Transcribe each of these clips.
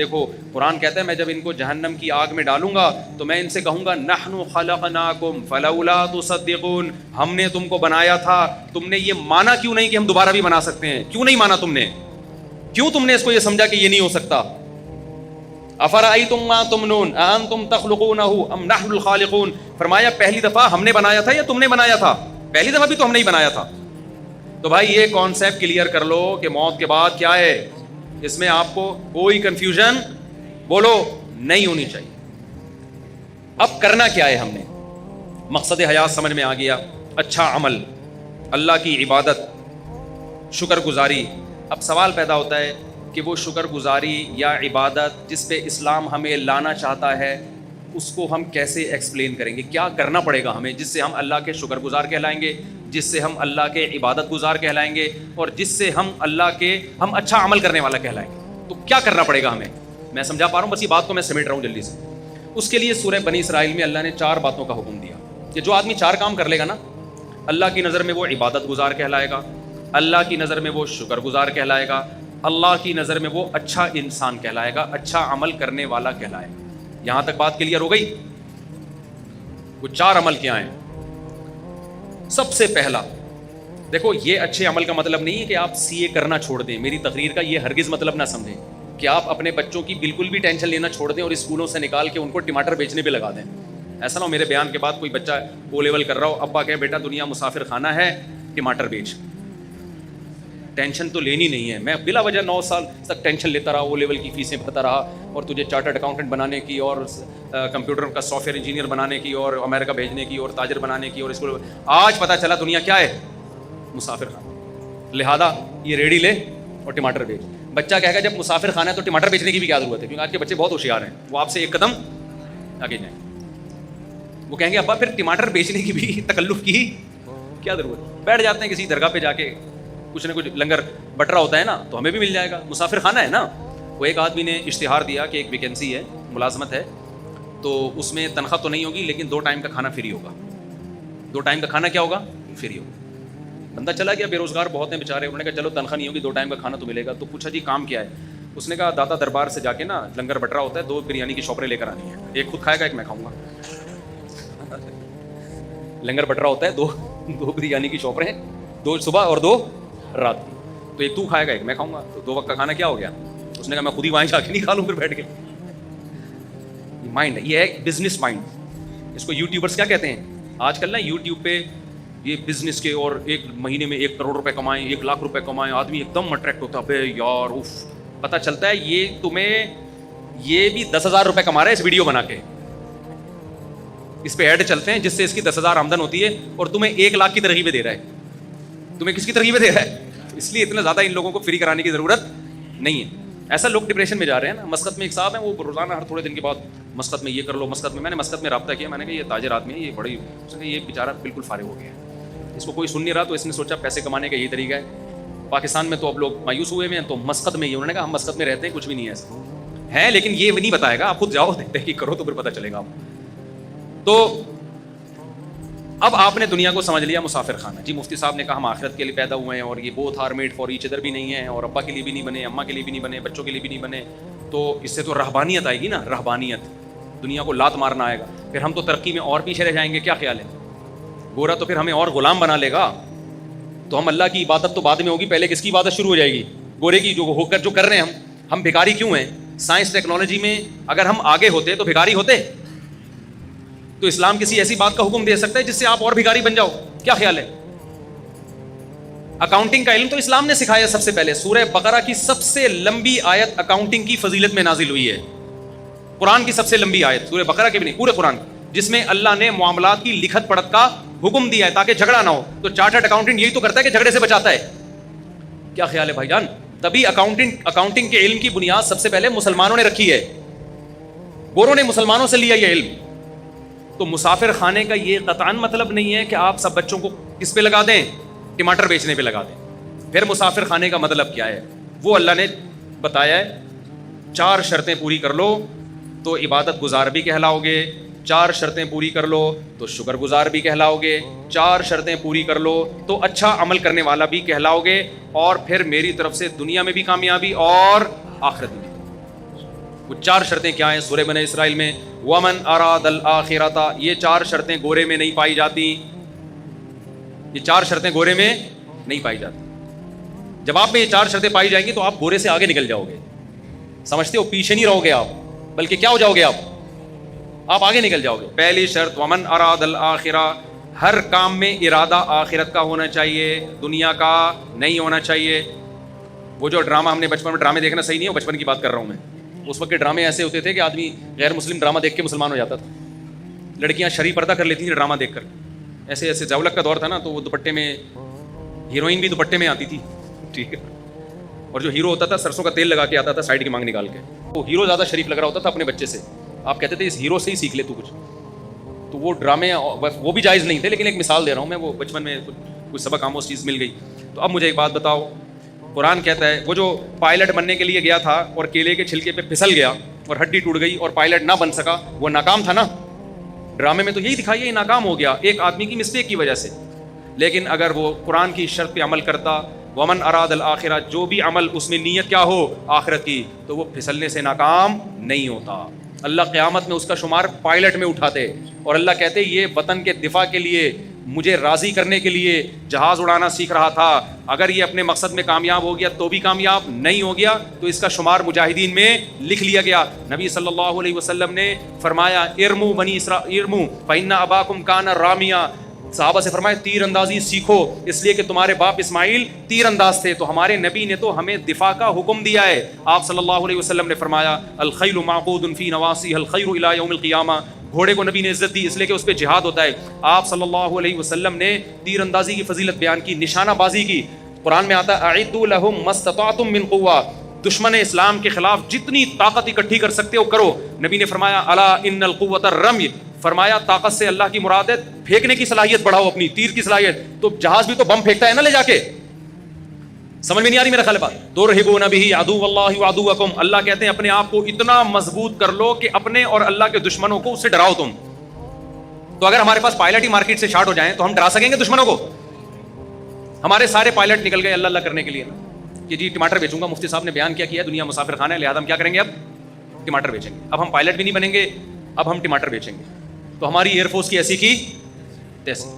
دیکھو قرآن کہتا ہے میں جب ان کو جہنم کی آگ میں ڈالوں گا تو میں ان سے کہوں گا نحن خلقناکم فلولا تصدقون، ہم نے تم کو بنایا تھا، تم نے یہ مانا کیوں نہیں کہ ہم دوبارہ بھی بنا سکتے ہیں؟ کیوں نہیں مانا تم نے؟ کیوں تم نے اس کو یہ سمجھا کہ یہ نہیں ہو سکتا؟ افرأیتم ما تمنون اانتم تخلقونہ ام نحن الخالقون، فرمایا پہلی دفعہ ہم نے بنایا تھا یا تم نے بنایا تھا؟ پہلی دفعہ بھی تو ہم نے ہی بنایا تھا۔ تو بھائی یہ کانسیپٹ کلیئر کر لو کہ موت کے بعد کیا ہے، اس میں آپ کو کوئی کنفیوژن بولو نہیں ہونی چاہیے۔ اب کرنا کیا ہے؟ ہم نے مقصد حیات سمجھ میں آ گیا، اچھا عمل، اللہ کی عبادت، شکر گزاری۔ اب سوال پیدا ہوتا ہے کہ وہ شکر گزاری یا عبادت جس پہ اسلام ہمیں لانا چاہتا ہے اس کو ہم کیسے ایکسپلین کریں گے؟ کیا کرنا پڑے گا ہمیں جس سے ہم اللہ کے شکر گزار کہلائیں گے، جس سے ہم اللہ کے عبادت گزار کہلائیں گے، اور جس سے ہم اچھا عمل کرنے والا کہلائیں گے؟ تو کیا کرنا پڑے گا ہمیں؟ میں سمجھا پا رہا ہوں؟ بس یہ بات کو میں سمیٹ رہا ہوں جلدی سے۔ اس کے لیے سورہ بنی اسرائیل میں اللہ نے 4 باتوں کا حکم دیا کہ جو آدمی 4 کام کر لے گا نا، اللہ کی نظر میں وہ عبادت گزار کہلائے گا، اللہ کی نظر میں وہ شکر گزار کہلائے گا، اللہ کی نظر میں وہ اچھا انسان کہلائے گا، اچھا عمل کرنے والا کہلائے گا۔ یہاں تک بات کلیئر ہو گئی؟ وہ 4 عمل کیا ہیں؟ سب سے پہلا دیکھو، یہ اچھے عمل کا مطلب نہیں ہے کہ آپ سی اے کرنا چھوڑ دیں، میری تقریر کا یہ ہرگز مطلب نہ سمجھیں کہ آپ اپنے بچوں کی بالکل بھی ٹینشن لینا چھوڑ دیں اور اسکولوں سے نکال کے ان کو ٹماٹر بیچنے پہ لگا دیں۔ ایسا نہ ہو میرے بیان کے بعد کوئی بچہ او لیول کر رہا ہو، ابا کہے بیٹا دنیا مسافر خانہ ہے، ٹماٹر بیچ۔ ٹینشن تو لینی نہیں ہے۔ میں بلا وجہ 9 سال تک ٹینشن لیتا رہا، او لیول کی فیسیں بھرتا رہا، اور تجھے چارٹرڈ اکاؤنٹنٹ بنانے کی اور کمپیوٹر کا سافٹ ویئر انجینئر بنانے کی اور امریکہ بھیجنے کی اور تاجر بنانے کی، اور اس کو آج پتہ چلا دنیا کیا ہے؟ مسافر خانہ۔ لہذا یہ ریڑھی لے اور ٹماٹر بیچ۔ بچہ کہے گا جب مسافر خانہ ہے تو ٹماٹر بیچنے کی بھی کیا ضرورت ہے؟ کیونکہ آج کے بچے بہت ہوشیار ہیں، وہ آپ سے ایک قدم آگے جائیں۔ وہ کہیں گے ابا پھر ٹماٹر بیچنے کی بھی تکلف کی کیا ضرورت؟ بیٹھ جاتے ہیں کسی درگاہ پہ جا کے، کچھ نہ کچھ لنگر بٹ رہا ہوتا ہے نا، تو ہمیں بھی مل جائے گا، مسافر خانہ ہے نا۔ وہ ایک آدمی نے اشتہار دیا کہ ایک ویکینسی ہے، ملازمت ہے، تو اس میں تنخواہ تو نہیں ہوگی لیکن 2 ٹائم کا کھانا فری ہوگا۔ 2 ٹائم کا کھانا کیا ہوگا؟ فری ہوگا۔ بندہ چلا گیا، بے روزگار بہت ہیں بیچارے، انہوں نے کہا چلو تنخواہ نہیں ہوگی 2 ٹائم کا کھانا تو ملے گا۔ تو پوچھا جی کام کیا ہے؟ اس نے کہا داتا دربار سے جا کے نا لنگر بٹرا ہوتا ہے، 2 بریانی کی شاپریں لے کر آنی ہے، ایک خود کھائے گا ایک میں کھاؤں گا۔ لنگر بٹرا ہوتا ہے، 2 بریانی کی شاپریں، 2 صبح اور 2 رات کی، تو ایک تو کھائے گا ایک میں کھاؤں گا، تو 2 وقت کا کھانا کیا ہو گیا؟ اس نے کہا میں خود ہی وہاں جا کے نہیں کھا لوں پھر بیٹھ کے۔ مائنڈ ہے، یہ ہے بزنس مائنڈ۔ اس کو یوٹیوبرس کیا کہتے ہیں آج کل نا؟ یوٹیوب پہ یہ بزنس کے، اور ایک مہینے میں 1 کروڑ روپے کمائیں، 1 لاکھ روپے کمائیں، آدمی ایک دم اٹریکٹ ہوتا ہے، بے یار اف، پتہ چلتا ہے یہ تمہیں یہ بھی 10,000 روپے کما رہا ہے اس ویڈیو بنا کے، اس پہ ایڈ چلتے ہیں جس سے اس کی 10,000 آمدن ہوتی ہے، اور تمہیں 1 لاکھ کی ترغیبیں دے رہا ہے۔ تمہیں کس کی ترغیبیں دے رہا ہے؟ اس لیے اتنا زیادہ ان لوگوں کو فری کرانے کی ضرورت نہیں ہے۔ ایسا لوگ ڈپریشن میں جا رہے ہیں نا۔ مسقط میں ایک صاحب ہیں، وہ روزانہ ہر تھوڑے دن کے بعد مسقط میں یہ کر لو، مسقط میں نے مسقط میں رابطہ کیا، میں نے کہا یہ تاجر آدمی ہے، یہ بڑی، اس نے یہ بیچارہ بالکل فارغ ہو گیا، اس کو کوئی سن نہیں رہا، تو اس نے سوچا پیسے کمانے کا یہی طریقہ ہے۔ پاکستان میں تو اب لوگ مایوس ہوئے ہیں، تو مسقط میں یہ، انہوں نے کہا ہم مسقط میں رہتے ہیں، کچھ بھی نہیں ہے ایسا ہے، لیکن یہ نہیں بتائے گا، آپ خود جاؤ تحقیق کرو تو پھر پتہ چلے گا آپ۔ تو اب آپ نے دنیا کو سمجھ لیا مسافر خانہ۔ جی مفتی صاحب نے کہا ہم آخرت کے لیے پیدا ہوئے ہیں، اور یہ both are made for each other بھی نہیں ہے، اور ابا کے لیے بھی نہیں بنے، اماں کے لیے بھی نہیں بنے، بچوں کے لیے بھی نہیں بنے، تو اس سے تو رہبانیت آئے گی نا، رہبانیت، دنیا کو لات مارنا آئے گا، پھر ہم تو ترقی میں اور پیچھے رہ جائیں گے۔ کیا خیال ہے؟ گورا تو پھر ہمیں اور غلام بنا لے گا، تو ہم اللہ کی عبادت تو بعد میں ہوگی، پہلے کس کی عبادت شروع ہو جائے گی؟ گورے کی، جو کر رہے ہیں ہم بھکاری کیوں ہیں؟ سائنس ٹیکنالوجی میں اگر ہم آگے ہوتے تو بھکاری ہوتے؟ تو اسلام کسی ایسی بات کا حکم دے سکتا ہے جس سے آپ اور بھکاری بن جاؤ؟ کیا خیال ہے؟ اکاؤنٹنگ کا علم تو اسلام نے سکھایا سب سے پہلے۔ سورہ بقرہ کی سب سے لمبی آیت اکاؤنٹنگ کی فضیلت میں نازل ہوئی ہے، قرآن کی سب سے لمبی آیت، سورہ بقرہ کی بھی نہیں، پورے قرآن، جس میں اللہ نے معاملات کی لکھت پڑھت کا حکم دیا ہے تاکہ جھگڑا نہ ہو۔ تو چارٹرڈ اکاؤنٹنٹ یہی تو کرتا ہے کہ جھگڑے سے بچاتا ہے۔ کیا خیال ہے بھائی جان؟ تبھی اکاؤنٹنگ کے علم کی بنیاد سب سے پہلے مسلمانوں نے رکھی ہے، گوروں نے مسلمانوں سے لیا یہ علم۔ تو مسافر خانے کا یہ قطعاً مطلب نہیں ہے کہ آپ سب بچوں کو کس پہ لگا دیں؟ ٹماٹر بیچنے پہ لگا دیں۔ پھر مسافر خانے کا مطلب کیا ہے؟ وہ اللہ نے بتایا ہے، 4 شرطیں پوری کر لو تو عبادت گزار بھی کہلاؤ گے، 4 شرطیں پوری کر لو تو شکر گزار بھی کہلاؤ گے، 4 شرطیں پوری کر لو تو اچھا عمل کرنے والا بھی کہلاؤ گے، اور پھر میری طرف سے دنیا میں بھی کامیابی اور آخرت میں بھی۔ وہ 4 شرطیں کیا ہیں سورہ بنی اسرائیل میں؟ ومن اراد الآخرۃ، یہ 4 شرطیں گورے میں نہیں پائی جاتی، یہ 4 شرطیں گورے میں نہیں پائی جاتی. جب آپ میں یہ 4 شرطیں پائی جائیں گی تو آپ گورے سے آگے نکل جاؤ گے. سمجھتے ہو؟ پیچھے نہیں رہو گے آپ، بلکہ کیا ہو جاؤ گے آپ آگے نکل جاؤ گے. پہلی شرط ومن اراد الآخرہ، ہر کام میں ارادہ آخرت کا ہونا چاہیے، دنیا کا نہیں ہونا چاہیے. وہ جو ڈرامہ ہم نے بچپن میں، ڈرامے دیکھنا صحیح نہیں ہے، بچپن کی بات کر رہا ہوں میں. اس وقت کے ڈرامے ایسے ہوتے تھے کہ آدمی غیر مسلم ڈرامہ دیکھ کے مسلمان ہو جاتا تھا. لڑکیاں شرعی پردہ کر لیتی تھیں ڈرامہ دیکھ کر. ایسے ایسے زاولک کا دور تھا نا، تو وہ دوپٹے میں، ہیروئن بھی دوپٹے میں آتی تھی، ٹھیک ہے. اور جو ہیرو ہوتا تھا سرسوں کا تیل لگا کے آتا تھا سائڈ کی مانگ نکال کے. وہ ہیرو زیادہ شریف لگ رہا ہوتا تھا اپنے بچے سے. آپ کہتے تھے اس ہیرو سے ہی سیکھ لے تو کچھ. تو وہ ڈرامے وہ بھی جائز نہیں تھے، لیکن ایک مثال دے رہا ہوں میں. وہ بچپن میں کچھ سبق آموز چیز مل گئی. تو اب مجھے ایک بات بتاؤ، قرآن کہتا ہے وہ جو پائلٹ بننے کے لیے گیا تھا اور کیلے کے چھلکے پہ پھسل گیا اور ہڈی ٹوٹ گئی اور پائلٹ نہ بن سکا، وہ ناکام تھا نا. ڈرامے میں تو یہی دکھائی ہے، یہ ناکام ہو گیا ایک آدمی کی مسٹیک کی وجہ سے. لیکن اگر وہ قرآن کی شرط پہ عمل کرتا، ومن اراد الآخرہ، جو بھی عمل اس میں نیت کیا ہو آخرت کی، تو وہ پھسلنے سے ناکام نہیں ہوتا. اللہ قیامت میں اس کا شمار پائلٹ میں اٹھاتے اور اللہ کہتے یہ وطن کے دفاع کے لیے، مجھے راضی کرنے کے لیے جہاز اڑانا سیکھ رہا تھا. اگر یہ اپنے مقصد میں کامیاب ہو گیا تو بھی کامیاب، نہیں ہو گیا تو اس کا شمار مجاہدین میں لکھ لیا گیا. نبی صلی اللہ علیہ وسلم نے فرمایا ارمو بنی اسرائیل ارمو فإن اباکم کان رامیہ. صحابہ سے فرمایا تیر اندازی سیکھو، اس لیے کہ تمہارے باپ اسماعیل تیر انداز تھے. تو ہمارے نبی نے تو ہمیں دفاع کا حکم دیا ہے. آپ صلی اللہ علیہ وسلم نے فرمایا الخیل معقود فی نواصیہ الخیر الی یوم القیامہ. گھوڑے کو نبی نے عزت دی اس لیے کہ اس پہ جہاد ہوتا ہے. آپ صلی اللہ علیہ وسلم نے تیر اندازی کی فضیلت بیان کی، نشانہ بازی کی. قرآن میں آتا ہے اعدوا لهم ما استطعتم من قوہ، دشمن اسلام کے خلاف جتنی طاقت اکٹھی کر سکتے ہو کرو. نبی نے فرمایا الا ان القوۃ الرمی، فرمایا طاقت سے اللہ کی مراد ہے پھینکنے کی صلاحیت بڑھاؤ، اپنی تیر کی صلاحیت. تو جہاز بھی تو بم پھینکتا ہے نا لے جا کے. سمجھ میں نہیں آ رہی میرا خیال ہے بات؟ ترہبون بہ عدو اللہ وعدوکم، اللہ کہتے ہیں اپنے آپ کو اتنا مضبوط کر لو کہ اپنے اور اللہ کے دشمنوں کو اس سے ڈراؤ تم. تو اگر ہمارے پاس پائلٹ ہی مارکیٹ سے شارٹ ہو جائیں تو ہم ڈرا سکیں گے دشمنوں کو؟ ہمارے سارے پائلٹ نکل گئے اللہ اللہ کرنے کے لیے کہ جی ٹماٹر بیچوں گا. مفتی صاحب نے بیان کیا دنیا مسافر خانہ ہے، لہٰذا ہم کیا کریں گے؟ اب ٹماٹر بیچیں گے. اب ہم پائلٹ بھی نہیں بنیں گے، اب ہم ٹماٹر بیچیں گے. تو ہماری ایئر فورس کی ایسی کی تیسی.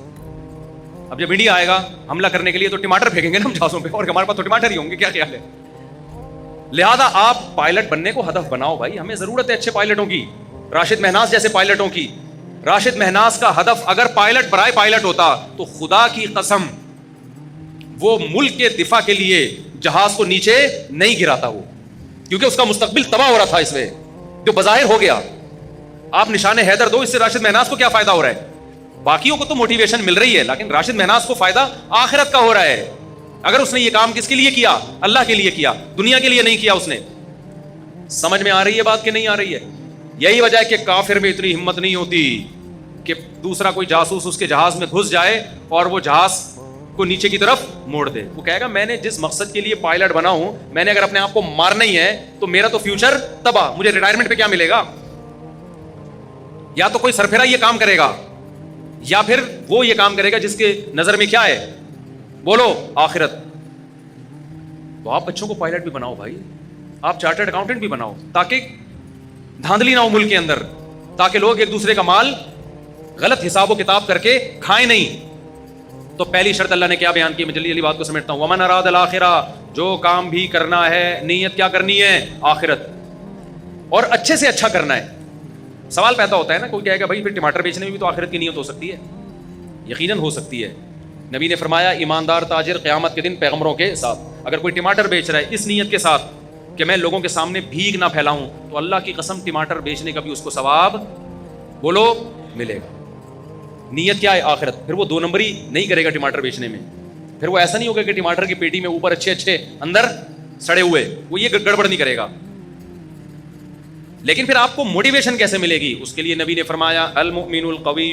اب جب انڈیا آئے گا حملہ کرنے کے لیے تو ٹماٹر پھینکیں گے نا ہم جہازوں پہ، اور ہمارے پاس تو ٹماٹر ہی ہوں گے. کیا خیال ہے؟ لہذا آپ پائلٹ بننے کو ہدف بناؤ بھائی. ہمیں ضرورت ہے اچھے پائلٹوں کی، راشد مہناز جیسے پائلٹوں کی. راشد مہناز کا ہدف اگر پائلٹ برائے پائلٹ ہوتا تو خدا کی قسم وہ ملک کے دفاع کے لیے جہاز کو نیچے نہیں گراتا وہ، کیونکہ اس کا مستقبل تباہ ہو رہا تھا اس میں جو بظاہر ہو گیا. آپ نشان حیدر دو، اس سے راشد مہناز کو کیا فائدہ ہو رہا ہے؟ باقیوں کو تو موٹیویشن مل رہی ہے، لیکن راشد مہناز کو فائدہ آخرت کا ہو رہا ہے. اگر اس نے یہ کام کس کے لیے کیا؟ اللہ کے لیے کیا، دنیا کے لیے نہیں کیا اس نے. سمجھ میں آ رہی ہے بات کہ نہیں آ رہی ہے؟ یہی وجہ ہے کہ کافر میں اتنی ہمت نہیں ہوتی کہ دوسرا کوئی جاسوس اس کے جہاز میں گھس جائے اور وہ جہاز کو نیچے کی طرف موڑ دے. وہ کہے گا میں نے جس مقصد کے لیے پائلٹ بنا ہوں، میں نے اگر اپنے آپ کو مارنا ہی ہے تو میرا تو فیوچر تباہ، مجھے ریٹائرمنٹ پہ کیا ملے گا؟ یا تو کوئی سرفرا یہ کام کرے گا، یا پھر وہ یہ کام کرے گا جس کے نظر میں کیا ہے؟ بولو آخرت. تو آپ بچوں کو پائلٹ بھی بناؤ بھائی، آپ چارٹرڈ اکاؤنٹنٹ بھی بناؤ، تاکہ دھاندلی نہ ہو ملک کے اندر، تاکہ لوگ ایک دوسرے کا مال غلط حساب و کتاب کر کے کھائیں نہیں. تو پہلی شرط اللہ نے کیا بیان کی؟ میں جلدی جلدی بات کو سمیٹتا ہوں. ومن اراد الآخرہ، جو کام بھی کرنا ہے نیت کیا کرنی ہے؟ آخرت، اور اچھے سے اچھا کرنا ہے. سوال پیدا ہوتا ہے نا، کوئی کہے گا بھائی پھر ٹماٹر بیچنے میں بھی تو آخرت کی نیت ہو سکتی ہے. یقیناً ہو سکتی ہے. نبی نے فرمایا ایماندار تاجر قیامت کے دن پیغمبروں کے ساتھ. اگر کوئی ٹماٹر بیچ رہا ہے اس نیت کے ساتھ کہ میں لوگوں کے سامنے بھیک نہ پھیلاؤں، تو اللہ کی قسم ٹماٹر بیچنے کا بھی اس کو ثواب بولو ملے گا. نیت کیا ہے؟ آخرت. پھر وہ 2 نمبری نہیں کرے گا ٹماٹر بیچنے میں. پھر وہ ایسا نہیں ہوگا کہ ٹماٹر کی پیٹی میں اوپر اچھے اچھے اندر سڑے ہوئے، وہ یہ گڑبڑ نہیں کرے گا. لیکن پھر آپ کو موٹیویشن کیسے ملے گی؟ اس کے لیے نبی نے فرمایا المؤمن القوی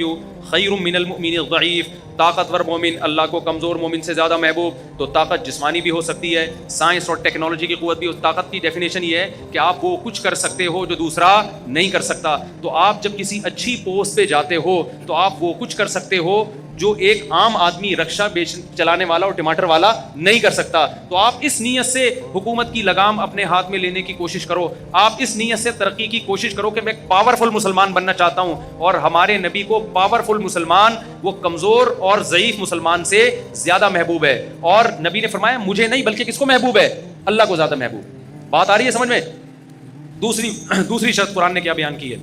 خیر من المؤمن الضعیف. طاقتور مومن اللہ کو کمزور مومن سے زیادہ محبوب. تو طاقت جسمانی بھی ہو سکتی ہے، سائنس اور ٹیکنالوجی کی قوت بھی. طاقت کی ڈیفینیشن یہ ہے کہ آپ وہ کچھ کر سکتے ہو جو دوسرا نہیں کر سکتا. تو آپ جب کسی اچھی پوسٹ پہ جاتے ہو تو آپ وہ کچھ کر سکتے ہو جو ایک عام آدمی رکشہ چلانے والا اور ٹماٹر والا نہیں کر سکتا. تو آپ اس نیت سے حکومت کی لگام اپنے ہاتھ میں لینے کی کوشش کرو, آپ اس نیت سے ترقی کی کوشش کرو کہ میں ایک پاورفل مسلمان بننا چاہتا ہوں. اور ہمارے نبی کو پاورفل مسلمان وہ کمزور اور ضعیف مسلمان سے زیادہ محبوب ہے. اور نبی نے فرمایا مجھے نہیں بلکہ کس کو محبوب ہے؟ اللہ کو زیادہ محبوب. بات آ رہی ہے سمجھ میں؟ دوسری شرط قرآن نے کیا بیان کی ہے؟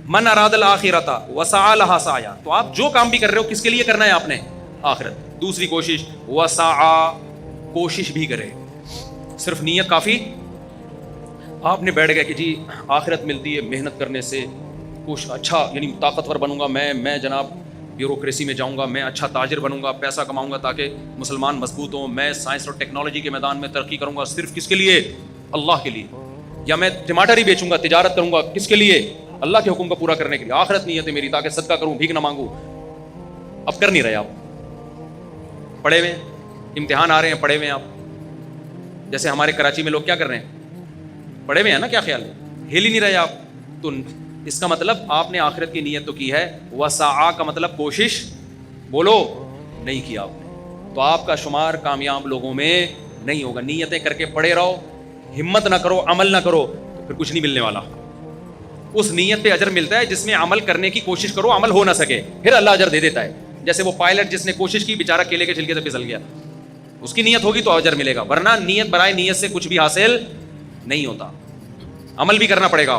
من اراد الآخرۃ وسعى لها سعیا. تو آپ جو کام بھی کر رہے ہو کس کے لیے کرنا ہے آپ نے؟ آخرت. دوسری کوشش وسعى, کوشش بھی کرے. صرف نیت کافی؟ آپ نے بیٹھ گیا کہ جی آخرت ملتی ہے محنت کرنے سے, کچھ اچھا یعنی طاقتور بنوں گا میں جناب بیوروکریسی میں جاؤں گا, میں اچھا تاجر بنوں گا, پیسہ کماؤں گا تاکہ مسلمان مضبوط ہوں, میں سائنس اور ٹیکنالوجی کے میدان میں ترقی کروں گا. صرف کس کے لیے؟ اللہ کے لیے. یا میں ٹماٹر ہی بیچوں گا, تجارت کروں گا, کس کے لیے؟ اللہ کے حکم کو پورا کرنے کے لیے. آخرت نیت ہے میری تاکہ صدقہ کروں, بھیک نہ مانگوں. اب کر نہیں رہے آپ, پڑھے ہوئے امتحان آ رہے ہیں, پڑھے ہوئے آپ. جیسے ہمارے کراچی میں لوگ کیا کر رہے ہیں, پڑھے ہوئے ہیں نا, کیا خیال ہے, ہل ہی نہیں رہے آپ. تو اس کا مطلب آپ نے آخرت کی نیت تو کی ہے, وسعا کا مطلب کوشش بولو نہیں کیا آپ نے, تو آپ کا شمار کامیاب لوگوں میں نہیں ہوگا. نیتیں کر کے پڑے رہو, ہمت نہ کرو, عمل نہ کرو, تو پھر کچھ نہیں ملنے والا. اس نیت پہ اجر ملتا ہے جس میں عمل کرنے کی کوشش کرو, عمل ہو نہ سکے, پھر اللہ اجر دے دیتا ہے. جیسے وہ پائلٹ جس نے کوشش کی بیچارہ کیلے کے چھلکے سے پھسل گیا, اس کی نیت ہوگی تو اجر ملے گا, ورنہ نیت برائے نیت سے کچھ بھی حاصل نہیں ہوتا, عمل بھی کرنا پڑے گا.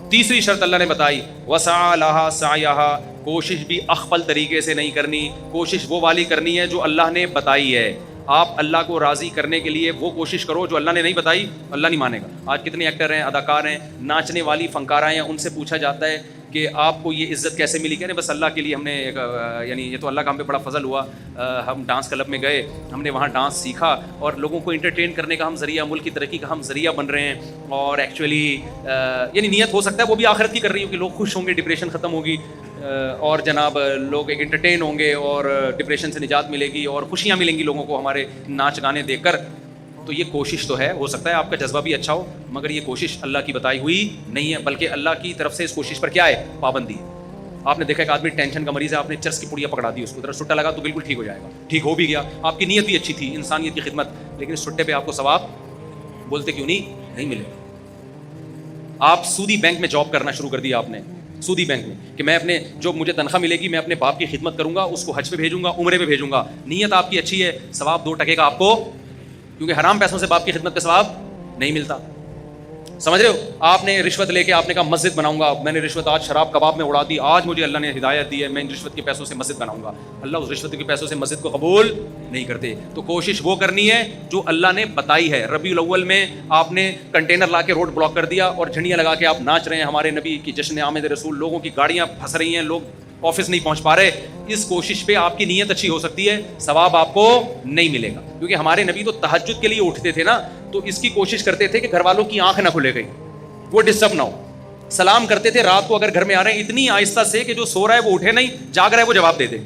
تیسری شرط اللہ نے بتائی وسعى لها سعيها, کوشش بھی اخفل طریقے سے نہیں کرنی, کوشش وہ والی کرنی ہے جو اللہ نے بتائی ہے. آپ اللہ کو راضی کرنے کے لیے وہ کوشش کرو جو اللہ نے نہیں بتائی, اللہ نہیں مانے گا. آج کتنے ایکٹر ہیں, اداکار ہیں, ناچنے والی فنکارہ ہیں, ان سے پوچھا جاتا ہے کہ آپ کو یہ عزت کیسے ملی؟ کہنے بس اللہ کے لیے ہم نے یعنی یہ تو اللہ کا ہم پہ بڑا فضل ہوا, ہم ڈانس کلب میں گئے, ہم نے وہاں ڈانس سیکھا اور لوگوں کو انٹرٹین کرنے کا ہم ذریعہ, ملک کی ترقی کا ہم ذریعہ بن رہے ہیں. اور ایکچولی یعنی نیت ہو سکتا ہے وہ بھی آخرت کی کر رہی ہو کہ لوگ خوش ہوں گے, ڈپریشن ختم ہوگی, اور جناب لوگ ایک انٹرٹین ہوں گے اور ڈپریشن سے نجات ملے گی اور خوشیاں ملیں گی لوگوں کو ہمارے ناچ گانے دیکھ کر. تو یہ کوشش تو ہے, ہو سکتا ہے آپ کا جذبہ بھی اچھا ہو, مگر یہ کوشش اللہ کی بتائی ہوئی نہیں ہے, بلکہ اللہ کی طرف سے اس کوشش پر کیا ہے؟ پابندی. آپ نے دیکھا ایک آدمی ٹینشن کا مریض ہے, آپ نے چرس کی پڑیا پکڑا دی, اس کو ذرا سٹا لگا تو بالکل ٹھیک ہو جائے گا, ٹھیک ہو بھی گیا, آپ کی نیت بھی اچھی تھی, انسانیت کی خدمت, لیکن اس سٹے پہ آپ کو ثواب بولتے کیوں نہیں ملے. آپ سودی بینک میں جاب کرنا شروع کر دیا آپ نے, سودی بینک میں, کہ میں اپنے جو مجھے تنخواہ ملے گی میں اپنے باپ کی خدمت کروں گا, اس کو حج پہ بھیجوں گا, عمرے پہ بھیجوں گا. نیت آپ کی اچھی ہے, ثواب 2 ٹکے کا آپ کو, کیونکہ حرام پیسوں سے باپ کی خدمت کا ثواب نہیں ملتا. سمجھ رہے ہو؟ آپ نے رشوت لے کے آپ نے کہا مسجد بناؤں گا, میں نے رشوت آج شراب کباب میں اڑا دی, آج مجھے اللہ نے ہدایت دی ہے, میں ان رشوت کے پیسوں سے مسجد بناؤں گا. اللہ اس رشوت کے پیسوں سے مسجد کو قبول نہیں کرتے. تو کوشش وہ کرنی ہے جو اللہ نے بتائی ہے. ربیع الاول میں آپ نے کنٹینر لا کے روڈ بلاک کر دیا اور جھنڈیاں لگا کے آپ ناچ رہے ہیں ہمارے نبی کی جشن آمد رسول, لوگوں کی گاڑیاں پھنس رہی ہیں, لوگ آفس نہیں پہنچ پا رہے. اس کوشش پہ آپ کی نیت اچھی ہو سکتی ہے, ثواب آپ کو نہیں ملے گا, کیونکہ ہمارے نبی تو تہجد کے لیے اٹھتے تھے نا, تو اس کی کوشش کرتے تھے کہ گھر والوں کی آنکھ نہ کھلے گئی, وہ ڈسٹرب نہ ہو. سلام کرتے تھے رات کو اگر گھر میں آ رہے ہیں اتنی آہستہ سے کہ جو سو رہا ہے وہ اٹھے نہیں, جاگ رہا ہے وہ جواب دے دے.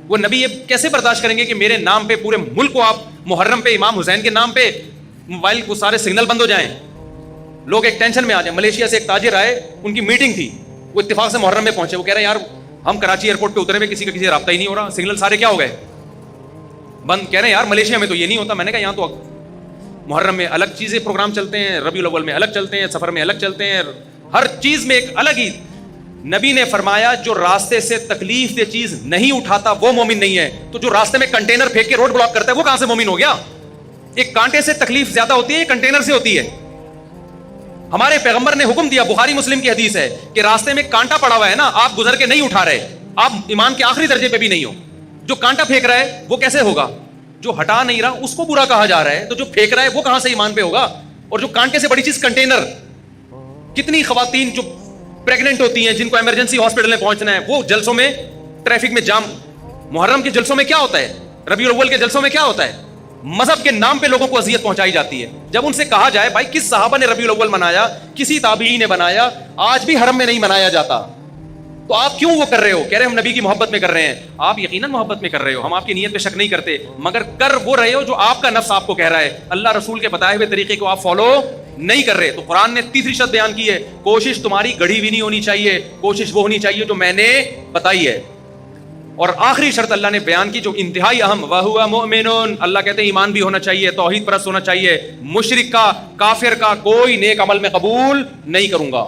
وہ نبی یہ کیسے برداشت کریں گے کہ میرے نام پہ پورے ملک کو, آپ محرم پہ امام حسین کے نام پہ موبائل کو سارے سگنل بند ہو جائیں, لوگ ایک ٹینشن میں آ جائیں. ملیشیا سے ایک تاجر آئے, ان کی میٹنگ تھی, وہ اتفاق سے محرم میں پہنچے, وہ کہہ رہے ہیں یار ہم کراچی ایئرپورٹ پہ اترے میں کسی کا کسی رابطہ ہی نہیں ہو رہا, سگنل سارے کیا ہو گئے بند. کہہ رہے ہیں یار ملیشیا میں تو یہ نہیں ہوتا. میں نے کہا یہاں تو محرم میں الگ چیزیں پروگرام چلتے ہیں, ربیع الاول میں الگ چلتے ہیں, سفر میں الگ چلتے ہیں, ہر چیز میں ایک الگ ہی. نبی نے فرمایا جو راستے سے تکلیف دہ چیز نہیں اٹھاتا وہ مومن نہیں ہے. تو جو راستے میں کنٹینر پھینک کے روڈ بلاک کرتا ہے وہ کہاں سے مومن ہو گیا؟ ایک کانٹے سے تکلیف زیادہ ہوتی ہے, کنٹینر سے ہوتی ہے. ہمارے پیغمبر نے حکم دیا, بخاری مسلم کی حدیث ہے, کہ راستے میں کانٹا پڑا ہوا ہے نا, آپ گزر کے نہیں اٹھا رہے, آپ ایمان کے آخری درجے پہ بھی نہیں ہو. جو کانٹا پھینک رہا ہے وہ کیسے ہوگا؟ جو ہٹا نہیں رہا اس کو برا کہا جا رہا ہے, تو جو پھینک رہا ہے وہ کہاں سے ایمان پہ ہوگا؟ اور جو کانٹے سے بڑی چیز کنٹینر, کتنی خواتین جو پریگننٹ ہوتی ہیں جن کو ایمرجنسی ہاسپٹل میں پہنچنا ہے, وہ جلسوں میں ٹریفک میں جام. محرم کے جلسوں میں کیا ہوتا ہے, ربیع الاول کے جلسوں میں کیا ہوتا ہے؟ مذہب کے نام پہ لوگوں کو اذیت پہنچائی جاتی ہے. جب ان سے کہا جائے بھائی کس صحابہ نے ربیع الاول منایا, کسی تابعی نے بنایا, آج بھی حرم میں نہیں منایا جاتا, تو آپ کیوں وہ کر رہے ہو؟ کہہ رہے ہم نبی کی محبت میں کر رہے ہیں. آپ یقیناً محبت میں کر رہے ہو, ہم آپ کی نیت پہ شک نہیں کرتے, مگر کر وہ رہے ہو جو آپ کا نفس آپ کو کہہ رہا ہے. اللہ رسول کے بتائے ہوئے طریقے کو آپ فالو نہیں کر رہے. تو قرآن نے تیسری شرط بیان کی ہے, کوشش تمہاری گڑھی ہوئی نہیں ہونی چاہیے, کوشش وہ ہونی چاہیے جو میں نے بتائی ہے. اور آخری شرط اللہ نے بیان کی جو انتہائی اہم، وَهُوَ مُؤْمِنٌ، اللہ کہتے ہیں ایمان بھی ہونا چاہیے، توحید پرست ہونا چاہیے، مشرک کا کافر کا کوئی نیک عمل میں قبول نہیں کروں گا.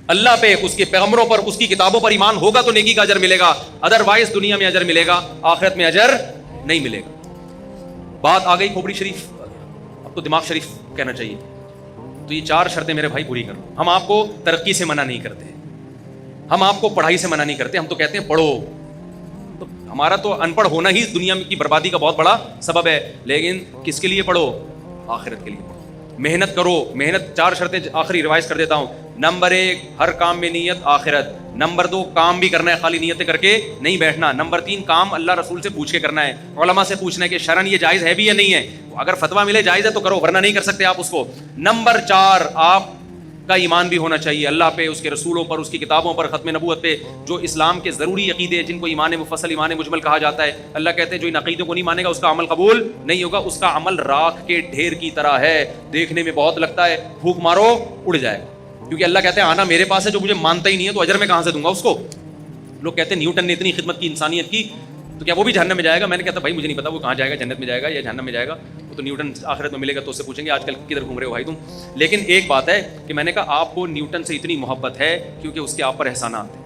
اللہ پہ، اس کے پیغمبروں پر، اس کی کتابوں پر ایمان ہوگا تو نیکی کا اجر ملے گا، ادروائز دنیا میں اجر ملے گا، آخرت میں اجر نہیں ملے گا. بات آ گئی کھوپڑی شریف، اب تو دماغ شریف کہنا چاہیے. تو یہ 4 شرطیں میرے بھائی پوری کرو. ہم آپ کو ترقی سے منع نہیں کرتے، ہم آپ کو پڑھائی سے منع نہیں کرتے، ہم تو کہتے ہیں پڑھو. تو ہمارا تو ان پڑھ ہونا ہی دنیا کی بربادی کا بہت بڑا سبب ہے، لیکن کس کے لیے پڑھو؟ آخرت کے لیے پڑھو. محنت کرو، محنت. 4 شرطیں آخری ریوائز کر دیتا ہوں. نمبر 1، ہر کام میں نیت آخرت. نمبر 2، کام بھی کرنا ہے، خالی نیتیں کر کے نہیں بیٹھنا. نمبر 3، کام اللہ رسول سے پوچھ کے کرنا ہے، علماء سے پوچھنا ہے کہ شرعن یہ جائز ہے بھی یا نہیں ہے. اگر فتویٰ ملے جائز ہے تو کرو، ورنہ نہیں کر سکتے آپ اس کو. نمبر 4، آپ کا ایمان بھی ہونا چاہیے اللہ پہ، اس کے رسولوں پر، اس کی کتابوں پر، ختم نبوت پہ، جو اسلام کے ضروری عقیدے جن کو ایمان مفصل، ایمان مجمل کہا جاتا ہے. اللہ کہتے ہیں جو ان عقیدوں کو نہیں مانے گا اس کا عمل قبول نہیں ہوگا. اس کا عمل راکھ کے ڈھیر کی طرح ہے، دیکھنے میں بہت لگتا ہے، پھونک مارو اڑ جائے گا. کیونکہ اللہ کہتے ہیں آنا میرے پاس ہے، جو مجھے مانتا ہی نہیں ہے تو اجر میں کہاں سے دوں گا اس کو. لوگ کہتے ہیں نیوٹن نے اتنی خدمت کی انسانیت کی تو کیا وہ بھی جہنم میں جائے گا؟ میں نے کہا بھائی مجھے نہیں پتا وہ کہاں جائے گا، جنت میں جائے گا یا جہنم میں جائے گا. وہ تو نیوٹن آخرت میں ملے گا تو اس سے پوچھیں گے آج کل کدھر گھوم رہے ہو بھائی تم. لیکن ایک بات ہے کہ میں نے کہا آپ کو نیوٹن سے اتنی محبت ہے کیونکہ اس کے آپ پر احسانات ہیں.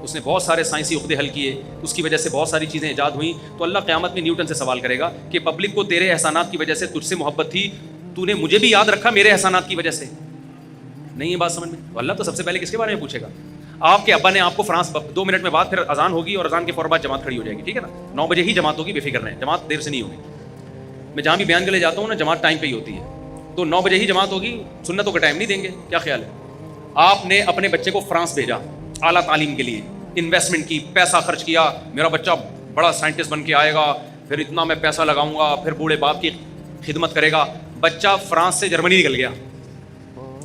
اس نے بہت سارے سائنسی عقدے حل کیے، اس کی وجہ سے بہت ساری چیزیں ایجاد ہوئیں. تو اللہ قیامت میں نیوٹن سے سوال کرے گا کہ پبلک کو تیرے احسانات کی وجہ سے تجھ سے محبت تھی، تو نے مجھے بھی یاد رکھا میرے احسانات کی وجہ سے؟ نہیں ہے بات سمجھ میں؟ تو اللہ تو سب سے پہلے کس کے بارے میں پوچھے گا؟ آپ کے ابا نے آپ کو فرانس 2 منٹ میں بعد پھر اذان ہوگی اور اذان کے فوراً بعد جماعت کھڑی ہو جائے گی، ٹھیک ہے نا؟ 9 بجے ہی جماعت ہوگی، بے فکر رہیں، جماعت دیر سے نہیں ہوگی. میں جہاں بھی بیان کے لیے جاتا ہوں نا جماعت ٹائم پہ ہی ہوتی ہے، تو 9 بجے ہی جماعت ہوگی. سنتوں کا ٹائم نہیں دیں گے، کیا خیال ہے؟ آپ نے اپنے بچے کو فرانس بھیجا اعلیٰ تعلیم کے لیے، انویسٹمنٹ کی، پیسہ خرچ کیا، میرا بچہ بڑا سائنٹسٹ بن کے آئے گا، پھر اتنا میں پیسہ لگاؤں گا، پھر بوڑھے باپ کی خدمت کرے گا. بچہ فرانس سے جرمنی نکل گیا،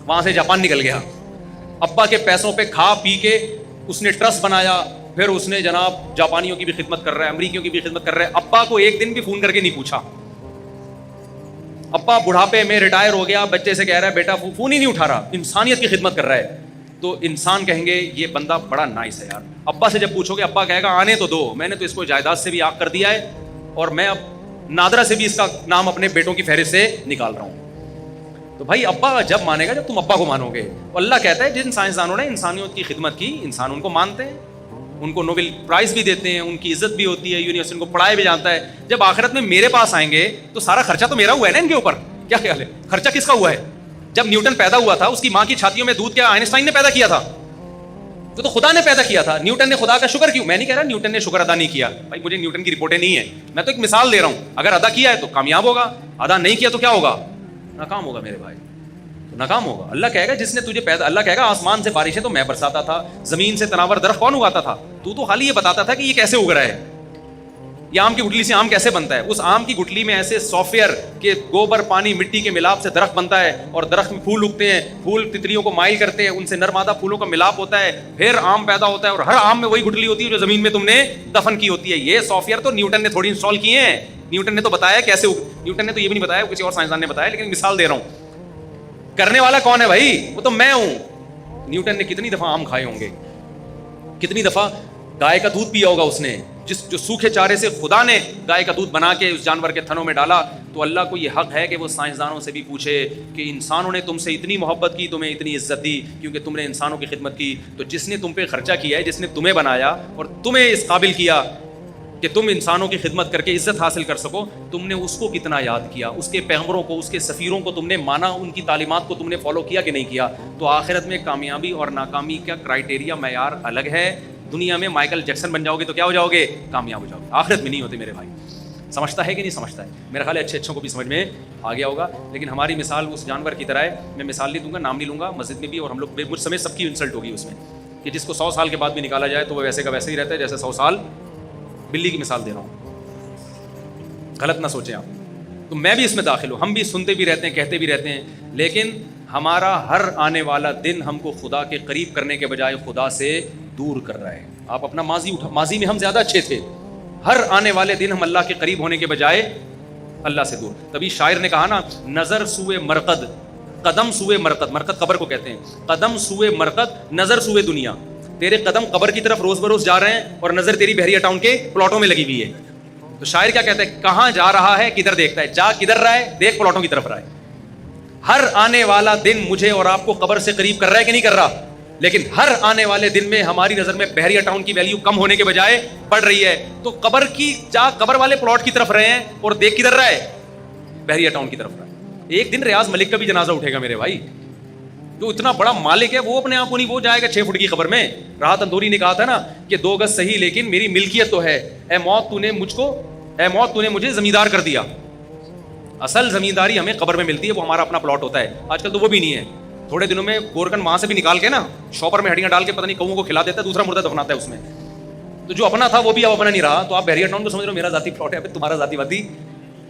وہاں سے جاپان نکل گیا. ابا کے پیسوں پہ کھا پی کے اس نے ٹرسٹ بنایا، پھر اس نے جناب جاپانیوں کی بھی خدمت کر رہا ہے، امریکیوں کی بھی خدمت کر رہا ہے. ابا کو ایک دن بھی فون کر کے نہیں پوچھا. ابا بڑھاپے میں ریٹائر ہو گیا، بچے سے کہہ رہا ہے بیٹا فون ہی نہیں اٹھا رہا، انسانیت کی خدمت کر رہا ہے. تو انسان کہیں گے یہ بندہ بڑا نائس ہے یار. ابا سے جب پوچھو گے ابا کہے گا آنے تو دو، میں نے تو اس کو جائیداد سے بھی آگ کر دیا ہے اور میں اب نادرہ سے بھی اس کا نام اپنے بیٹوں کی فہرست سے نکال رہا ہوں. تو بھائی ابا جب مانے گا جب تم ابا کو مانو گے. اللہ کہتا ہے جن سائنسدانوں نے انسانیت کی خدمت کی، انسان ان کو مانتے ہیں، ان کو نوبل پرائز بھی دیتے ہیں، ان کی عزت بھی ہوتی ہے، یونیورسٹی ان کو پڑھایا بھی جاتا ہے. جب آخرت میں میرے پاس آئیں گے تو سارا خرچہ تو میرا ہوا ہے نا ان کے اوپر. کیا خیال ہے؟ خرچہ کس کا ہوا ہے؟ جب نیوٹن پیدا ہوا تھا اس کی ماں کی چھاتیوں میں دودھ کیا آئنسٹائن نے پیدا کیا تھا؟ تو خدا نے پیدا کیا تھا. نیوٹن نے خدا کا شکر کیوں؟ میں نہیں کہہ رہا نیوٹن نے شکر ادا نہیں کیا، بھائی مجھے نیوٹن کی رپورٹیں نہیں ہیں، میں تو ایک مثال دے رہا ہوں. اگر ادا کیا ہے تو کامیاب ہوگا، ادا نہیں کیا تو کیا ہوگا؟ ناکام ہوگا میرے بھائی، ناکام ہوگا. اللہ کہے گا جس نے تجھے پیدا، اللہ کہے گا آسمان سے بارشیں تو میں برساتا تھا، زمین سے تناور درخت کون اگاتا تھا؟ تو خالی یہ بتاتا تھا کہ یہ کیسے اگ رہا ہے، یہ آم کی گٹلی سے آم کیسے بنتا ہے. اس آم کی گٹلی میں ایسے سافٹ ویئر کہ گوبر پانی مٹی کے ملاپ سے درخت بنتا ہے اور درخت میں پھول اگتے ہیں، پھول تتلیوں کو مائل کرتے ہیں، ان سے نر مادہ پھولوں کا ملاپ ہوتا ہے، پھر آم پیدا ہوتا ہے اور ہر آم میں وہی گٹلی ہوتی ہے جو زمین میں تم نے دفن کی ہوتی ہے. یہ سافٹ ویئر تو نیوٹن نے تھوڑی انسٹال کیے ہیں، نیوٹن نے تو بتایا کیسے نیوٹن نے تو یہ بھی نہیں بتایا، کسی اور سائنسدان نے بتایا، لیکن مثال دے رہا ہوں. کرنے والا کون ہے بھائی؟ وہ تو میں ہوں. نیوٹن نے کتنی دفعہ آم کھائے ہوں گے، کتنی دفعہ گائے کا دودھ پیا ہوگا اس نے، جو سوکھے چارے سے خدا نے گائے کا دودھ بنا کے اس جانور کے تھنوں میں ڈالا. تو اللہ کو یہ حق ہے کہ وہ سائنسدانوں سے بھی پوچھے کہ انسانوں نے تم سے اتنی محبت کی، تمہیں اتنی عزت دی کیونکہ تم نے انسانوں کی خدمت کی. تو جس نے تم پہ خرچہ کیا ہے، جس نے تمہیں بنایا اور تمہیں اس قابل کیا کہ تم انسانوں کی خدمت کر کے عزت حاصل کر سکو، تم نے اس کو کتنا یاد کیا، اس کے پیغمبروں کو، اس کے سفیروں کو تم نے مانا، ان کی تعلیمات کو تم نے فالو کیا کہ نہیں کیا. تو آخرت میں کامیابی اور ناکامی کا کرائٹیریا معیار الگ ہے. دنیا میں مائیکل جیکسن بن جاؤ گے تو کیا ہو جاؤ گے؟ کامیاب ہو جاؤ گے. آخرت میں نہیں ہوتے میرے بھائی. سمجھتا ہے کہ نہیں سمجھتا ہے؟ میرا خیال ہے اچھوں کو بھی سمجھ میں آ گیا ہوگا. لیکن ہماری مثال اس جانور کی طرح ہے. میں مثال نہیں دوں گا، نام نہیں لوں گا، مسجد میں بھی اور ہم لوگ مجھ سمیت سب کی انسلٹ ہوگی اس میں کہ جس کو 100 سال کے بعد بھی نکالا جائے تو وہ ویسے کا ویسے ہی رہتا ہے جیسے 100 سال. بلی کی مثال دے رہا ہوں، غلط نہ سوچیں آپ. تو میں بھی اس میں داخل ہوں، ہم بھی سنتے بھی رہتے ہیں، کہتے بھی رہتے ہیں، لیکن ہمارا ہر آنے والا دن ہم کو خدا کے قریب کرنے کے بجائے خدا سے دور کر رہا ہے. آپ اپنا ماضی میں ہم زیادہ اچھے تھے، ہر آنے والے دن ہم اللہ کے قریب ہونے کے بجائے اللہ سے دور. تبھی شاعر نے کہا نا، نظر سوئے مرقد، قدم سوئے مرقد، مرقد قبر کو کہتے ہیں، قدم سوئے مرقد، نظر سوئے دنیا. تیرے قدم قبر کی طرف روز بروز جا رہے ہیں اور نظر تیری بحریہ ٹاؤن کے پلاٹوں میں لگی ہوئی ہے. تو شاعر کیا کہتا ہے, کہاں جا رہا ہے کدھر دیکھتا ہے, جا کدھر رہا ہے, دیکھ پلاٹوں کی طرف رہا ہے. ہر آنے والا دن مجھے اور آپ کو قبر سے قریب کر رہا ہے کہ نہیں کر رہا, لیکن ہر آنے والے دن میں ہماری نظر میں بحریہ ٹاؤن کی ویلیو کم ہونے کے بجائے بڑھ رہی ہے. تو قبر کی جا قبر والے پلاٹ کی طرف رہے ہیں اور دیکھ کدھر رہا ہے, بحریہ ٹاؤن کی طرف رہا ہے. ایک دن ریاض ملک کا بھی جنازہ اٹھے گا میرے بھائی, جو اتنا بڑا مالک ہے وہ اپنے آپ کو نہیں, وہ جائے گا 6 فٹ کی قبر میں. راحت اندوری نے کہا تھا نا کہ 2 گز صحیح لیکن میری ملکیت تو ہے, اے موت تو نے مجھے زمیندار کر دیا. اصل زمینداری ہمیں قبر میں ملتی ہے, وہ ہمارا اپنا پلاٹ ہوتا ہے. آج کل تو وہ بھی نہیں ہے. تھوڑے دنوں میں گورکن وہاں سے بھی نکال کے نا شاپر میں ہڈیاں ڈال کے پتہ نہیں کوں کو کھلا دیتا ہے, دوسرا مردہ دفناتا ہے اس میں. تو جو اپنا تھا وہ بھی اب اپنا نہیں رہا. تو آپ بحریہ ٹاؤن کو سمجھ رہے ہو میرا ذاتی پلاٹ ہے, تمہارا ذاتی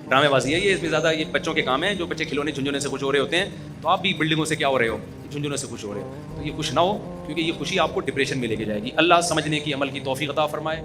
ڈرامے بازی ہے یہ. اس میں زیادہ یہ بچوں کے کام ہیں, جو بچے کھلونے جھنجھونے سے خوش ہو رہے ہوتے ہیں. تو آپ بھی بلڈنگوں سے کیا ہو رہے ہو, جھنجھونے سے خوش ہو رہے ہو. تو یہ خوش نہ ہو, کیونکہ یہ خوشی آپ کو ڈپریشن میں لے کے جائے گی. اللہ سمجھنے کی عمل کی توفیق عطا فرمائے.